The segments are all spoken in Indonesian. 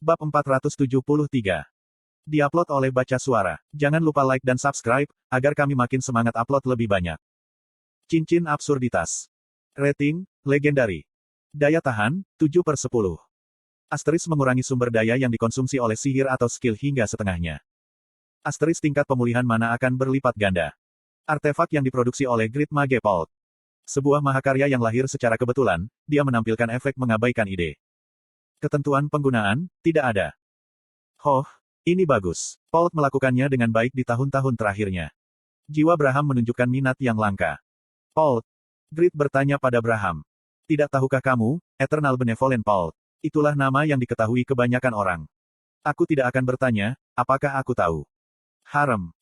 Bab 473. Diupload oleh Baca Suara. Jangan lupa like dan subscribe, agar kami makin semangat upload lebih banyak. Cincin Absurditas. Rating, Legendary. Daya tahan, 7/10. Asterisk mengurangi sumber daya yang dikonsumsi oleh sihir atau skill hingga setengahnya. Asterisk tingkat pemulihan mana akan berlipat ganda. Artefak yang diproduksi oleh Great Mage Vault. Sebuah mahakarya yang lahir secara kebetulan, dia menampilkan efek mengabaikan ide. Ketentuan penggunaan, tidak ada. Ini bagus. Vault melakukannya dengan baik di tahun-tahun terakhirnya. Jiwa Braham menunjukkan minat yang langka. Vault. Grit bertanya pada Braham. Tidak tahukah kamu, Eternal Benevolent Vault? Itulah nama yang diketahui kebanyakan orang. Aku tidak akan bertanya, apakah aku tahu.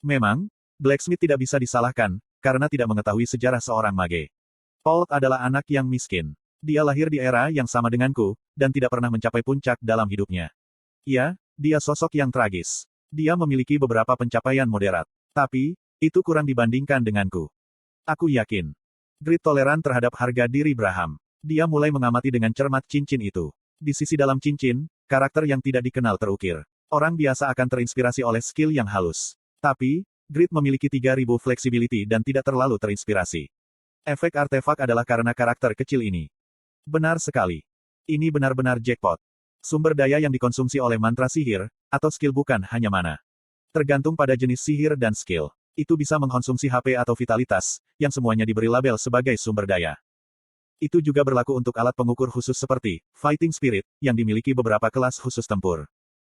Memang, Blacksmith tidak bisa disalahkan, karena tidak mengetahui sejarah seorang mage. Vault adalah anak yang miskin. Dia lahir di era yang sama denganku, dan tidak pernah mencapai puncak dalam hidupnya. Iya, dia sosok yang tragis. Dia memiliki beberapa pencapaian moderat. Tapi, itu kurang dibandingkan denganku. Aku yakin. Grit toleran terhadap harga diri Braham. Dia mulai mengamati dengan cermat cincin itu. Di sisi dalam cincin, karakter yang tidak dikenal terukir. Orang biasa akan terinspirasi oleh skill yang halus. Tapi, Grit memiliki 3000 flexibility dan tidak terlalu terinspirasi. Efek artefak adalah karena karakter kecil ini. Benar sekali. Ini benar-benar jackpot. Sumber daya yang dikonsumsi oleh mantra sihir, atau skill bukan hanya mana. Tergantung pada jenis sihir dan skill. Itu bisa mengkonsumsi HP atau vitalitas, yang semuanya diberi label sebagai sumber daya. Itu juga berlaku untuk alat pengukur khusus seperti Fighting Spirit, yang dimiliki beberapa kelas khusus tempur.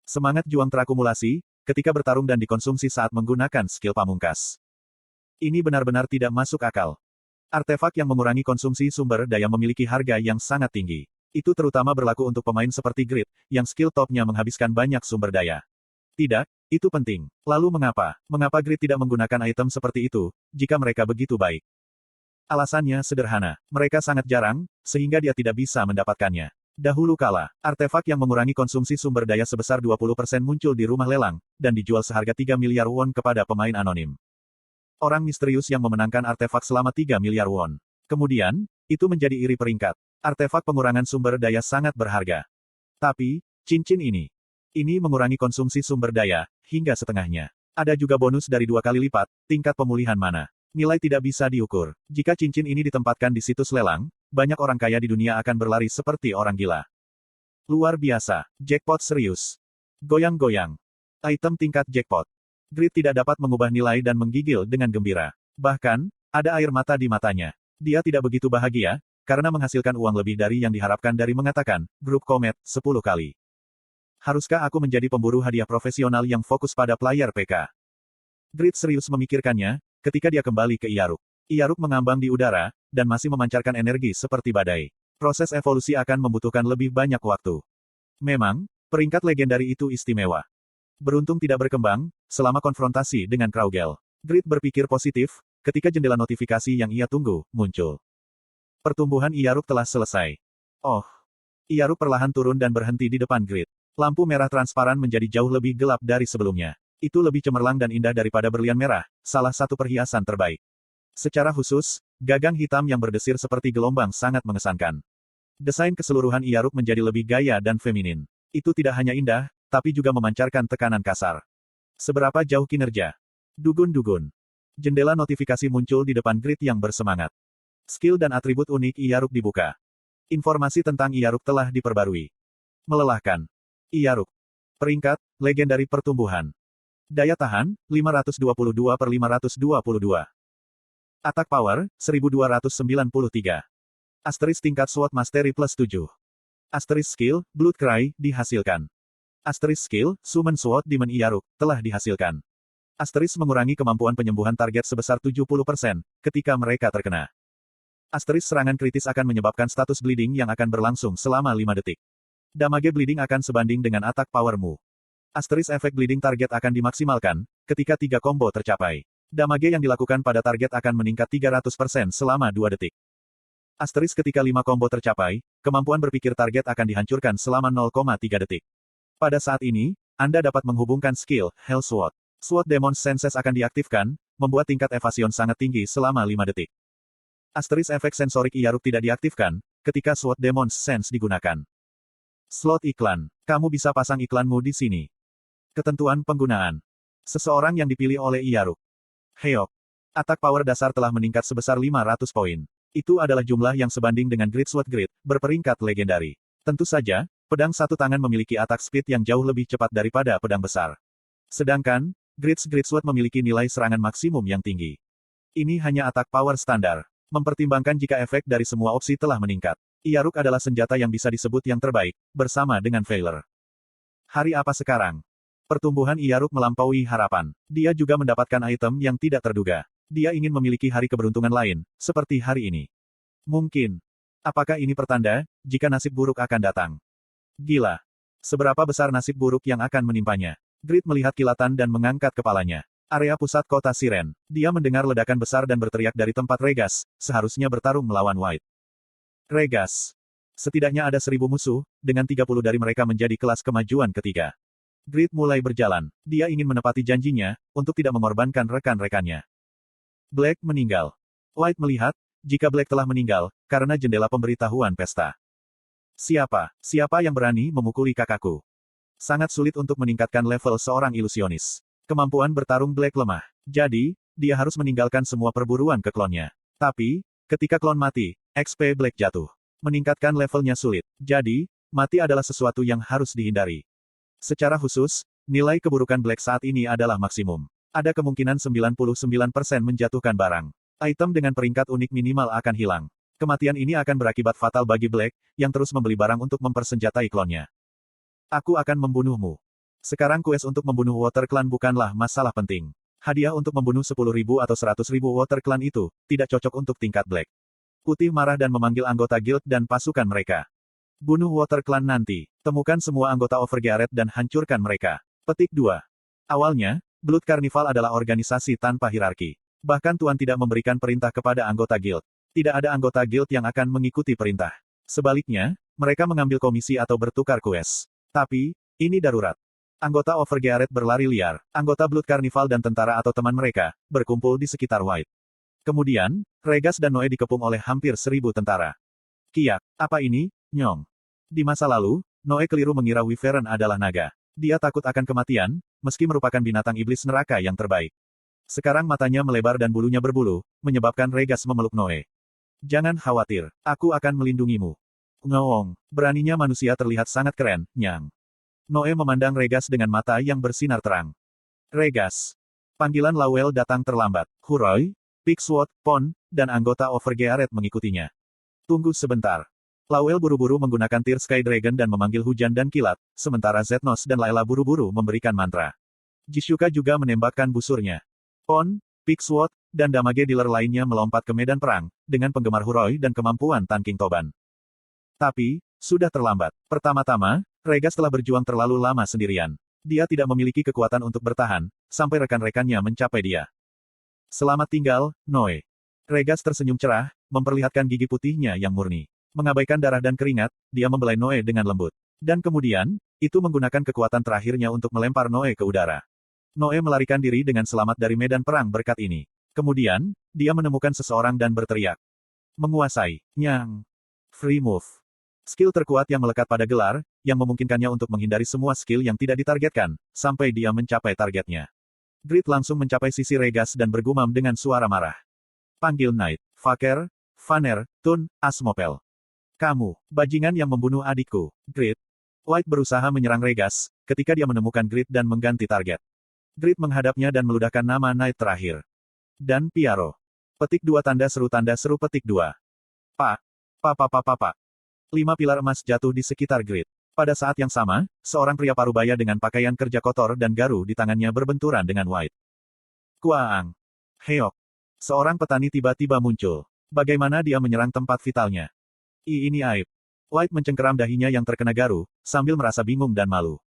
Semangat juang terakumulasi, ketika bertarung dan dikonsumsi saat menggunakan skill pamungkas. Ini benar-benar tidak masuk akal. Artefak yang mengurangi konsumsi sumber daya memiliki harga yang sangat tinggi. Itu terutama berlaku untuk pemain seperti Grit, yang skill topnya menghabiskan banyak sumber daya. Tidak, itu penting. Lalu mengapa? Mengapa Grit tidak menggunakan item seperti itu, jika mereka begitu baik? Alasannya sederhana. Mereka sangat jarang, sehingga dia tidak bisa mendapatkannya. Dahulu kala, artefak yang mengurangi konsumsi sumber daya sebesar 20% muncul di rumah lelang, dan dijual seharga 3 miliar won kepada pemain anonim. Orang misterius yang memenangkan artefak selama 3 miliar won. Kemudian, itu menjadi iri peringkat. Artefak pengurangan sumber daya sangat berharga. Tapi, cincin ini mengurangi konsumsi sumber daya, hingga setengahnya. Ada juga bonus dari 2 kali lipat, tingkat pemulihan mana. Nilai tidak bisa diukur. Jika cincin ini ditempatkan di situs lelang, banyak orang kaya di dunia akan berlari seperti orang gila. Luar biasa. Jackpot serius. Goyang-goyang. Item tingkat jackpot. Grit tidak dapat mengubah nilai dan menggigil dengan gembira. Bahkan, ada air mata di matanya. Dia tidak begitu bahagia, karena menghasilkan uang lebih dari yang diharapkan dari mengatakan, grup Komet, 10 kali. Haruskah aku menjadi pemburu hadiah profesional yang fokus pada player PK? Grit serius memikirkannya, ketika dia kembali ke Iyaruk. Iyaruk mengambang di udara, dan masih memancarkan energi seperti badai. Proses evolusi akan membutuhkan lebih banyak waktu. Memang, peringkat legendari itu istimewa. Beruntung tidak berkembang, selama konfrontasi dengan Kraugel. Grit berpikir positif, ketika jendela notifikasi yang ia tunggu, muncul. Pertumbuhan Iyaruk telah selesai. Iyaruk perlahan turun dan berhenti di depan Grit. Lampu merah transparan menjadi jauh lebih gelap dari sebelumnya. Itu lebih cemerlang dan indah daripada berlian merah, salah satu perhiasan terbaik. Secara khusus, gagang hitam yang berdesir seperti gelombang sangat mengesankan. Desain keseluruhan Iyaruk menjadi lebih gaya dan feminin. Itu tidak hanya indah, tapi juga memancarkan tekanan kasar. Seberapa jauh kinerja? Dugun-dugun. Jendela notifikasi muncul di depan Grit yang bersemangat. Skill dan atribut unik Iyaruk dibuka. Informasi tentang Iyaruk telah diperbarui. Melelahkan. Iyaruk. Peringkat, legendari pertumbuhan. Daya tahan, 522/522. Attack power, 1293. Asterisk tingkat SWOT Mastery plus 7. Asterisk skill, Blood Cry, dihasilkan. Asterisk skill, Summon Sword Demon Iyaruk, telah dihasilkan. Asterisk mengurangi kemampuan penyembuhan target sebesar 70%, ketika mereka terkena. Asterisk serangan kritis akan menyebabkan status bleeding yang akan berlangsung selama 5 detik. Damage bleeding akan sebanding dengan attack powermu. Asterisk efek bleeding target akan dimaksimalkan, ketika 3 combo tercapai. Damage yang dilakukan pada target akan meningkat 300% selama 2 detik. Asterisk ketika 5 combo tercapai, kemampuan berpikir target akan dihancurkan selama 0,3 detik. Pada saat ini, Anda dapat menghubungkan skill, Hell Sword. Sword Demon Senses akan diaktifkan, membuat tingkat evasion sangat tinggi selama 5 detik. Asterisk efek sensorik Iyaruk tidak diaktifkan, ketika Sword Demon Sense digunakan. Slot iklan. Kamu bisa pasang iklanmu di sini. Ketentuan penggunaan. Seseorang yang dipilih oleh Iyaruk. Heok. Atak power dasar telah meningkat sebesar 500 poin. Itu adalah jumlah yang sebanding dengan Great Sword Grid, berperingkat legendari. Tentu saja, pedang satu tangan memiliki atak speed yang jauh lebih cepat daripada pedang besar. Sedangkan, Great Sword memiliki nilai serangan maksimum yang tinggi. Ini hanya atak power standar. Mempertimbangkan jika efek dari semua opsi telah meningkat. Iyaruk adalah senjata yang bisa disebut yang terbaik, bersama dengan Valor. Hari apa sekarang? Pertumbuhan Iyaruk melampaui harapan. Dia juga mendapatkan item yang tidak terduga. Dia ingin memiliki hari keberuntungan lain, seperti hari ini. Mungkin. Apakah ini pertanda, jika nasib buruk akan datang? Gila. Seberapa besar nasib buruk yang akan menimpanya? Grid melihat kilatan dan mengangkat kepalanya. Area pusat kota Siren. Dia mendengar ledakan besar dan berteriak dari tempat Regas, seharusnya bertarung melawan White. Regas. Setidaknya ada 1000 musuh, dengan 30 dari mereka menjadi kelas kemajuan ketiga. Grid mulai berjalan. Dia ingin menepati janjinya, untuk tidak mengorbankan rekan-rekannya. Black meninggal. White melihat, jika Black telah meninggal, karena jendela pemberitahuan pesta. Siapa yang berani memukuli kakakku? Sangat sulit untuk meningkatkan level seorang ilusionis. Kemampuan bertarung Black lemah. Jadi, dia harus meninggalkan semua perburuan ke klonnya. Tapi, ketika klon mati, XP Black jatuh. Meningkatkan levelnya sulit. Jadi, mati adalah sesuatu yang harus dihindari. Secara khusus, nilai keburukan Black saat ini adalah maksimum. Ada kemungkinan 99% menjatuhkan barang. Item dengan peringkat unik minimal akan hilang. Kematian ini akan berakibat fatal bagi Black, yang terus membeli barang untuk mempersenjatai klonnya. Aku akan membunuhmu. Sekarang quest untuk membunuh Water Clan bukanlah masalah penting. Hadiah untuk membunuh 10.000 atau 100.000 Water Clan itu, tidak cocok untuk tingkat Black. Putih marah dan memanggil anggota guild dan pasukan mereka. Bunuh Water Clan nanti. Temukan semua anggota Overgearet dan hancurkan mereka. Petik 2. Awalnya, Blood Carnival adalah organisasi tanpa hierarki. Bahkan Tuan tidak memberikan perintah kepada anggota guild. Tidak ada anggota guild yang akan mengikuti perintah. Sebaliknya, mereka mengambil komisi atau bertukar quest. Tapi, ini darurat. Anggota Overgearet berlari liar. Anggota Blood Carnival dan tentara atau teman mereka, berkumpul di sekitar White. Kemudian, Regas dan Noe dikepung oleh hampir 1000 tentara. Kiak, apa ini, Nyong? Di masa lalu, Noe keliru mengira Wyvern adalah naga. Dia takut akan kematian, meski merupakan binatang iblis neraka yang terbaik. Sekarang matanya melebar dan bulunya berbulu, menyebabkan Regas memeluk Noe. Jangan khawatir, aku akan melindungimu. Ngawong, beraninya manusia terlihat sangat keren, Nyang. Noe memandang Regas dengan mata yang bersinar terang. Regas. Panggilan Lawel datang terlambat. Huroi, Pigsword, Pon, dan anggota Overgearet mengikutinya. Tunggu sebentar. Lawel buru-buru menggunakan Tear Sky Dragon dan memanggil hujan dan kilat, sementara Zetnos dan Layla buru-buru memberikan mantra. Jishuka juga menembakkan busurnya. Pon, Pigsword, dan damage dealer lainnya melompat ke medan perang, dengan penggemar Huroi dan kemampuan Tanking Toban. Tapi, sudah terlambat. Pertama-tama, Regas telah berjuang terlalu lama sendirian. Dia tidak memiliki kekuatan untuk bertahan, sampai rekan-rekannya mencapai dia. Selamat tinggal, Noe. Regas tersenyum cerah, memperlihatkan gigi putihnya yang murni. Mengabaikan darah dan keringat, dia membelai Noe dengan lembut. Dan kemudian, itu menggunakan kekuatan terakhirnya untuk melempar Noe ke udara. Noe melarikan diri dengan selamat dari medan perang berkat ini. Kemudian, dia menemukan seseorang dan berteriak. Menguasai. Nyang. Free move. Skill terkuat yang melekat pada gelar, yang memungkinkannya untuk menghindari semua skill yang tidak ditargetkan, sampai dia mencapai targetnya. Grid langsung mencapai sisi Regas dan bergumam dengan suara marah. Panggil Knight. Faker, Vaner, Tun, Asmopel. Kamu, bajingan yang membunuh adikku. Grid. White berusaha menyerang Regas, ketika dia menemukan Grid dan mengganti target. Grid menghadapnya dan meludahkan nama Knight terakhir. Dan Piaro. Petik 2 tanda seru petik 2. Pak. 5 pilar emas jatuh di sekitar Grid. Pada saat yang sama, seorang pria parubaya dengan pakaian kerja kotor dan garu di tangannya berbenturan dengan White. Kuaang. Heok. Seorang petani tiba-tiba muncul. Bagaimana dia menyerang tempat vitalnya? Ini aib. White mencengkeram dahinya yang terkena garu, sambil merasa bingung dan malu.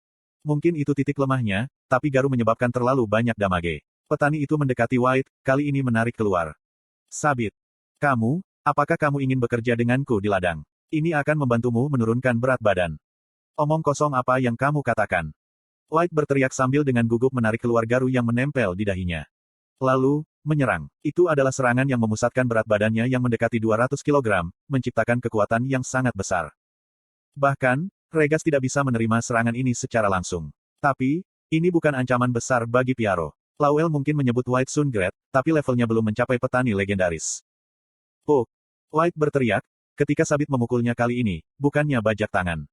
Mungkin itu titik lemahnya, tapi garu menyebabkan terlalu banyak damage. Petani itu mendekati White, kali ini menarik keluar. Sabit. Kamu, apakah kamu ingin bekerja denganku di ladang? Ini akan membantumu menurunkan berat badan. Omong kosong apa yang kamu katakan? White berteriak sambil dengan gugup menarik keluar garu yang menempel di dahinya. Lalu, menyerang. Itu adalah serangan yang memusatkan berat badannya yang mendekati 200 kg, menciptakan kekuatan yang sangat besar. Bahkan, Regas tidak bisa menerima serangan ini secara langsung. Tapi, ini bukan ancaman besar bagi Piaro. Lawel mungkin menyebut White Sun Great, tapi levelnya belum mencapai petani legendaris. Oh! Light berteriak, ketika sabit memukulnya kali ini, bukannya bajak tangan.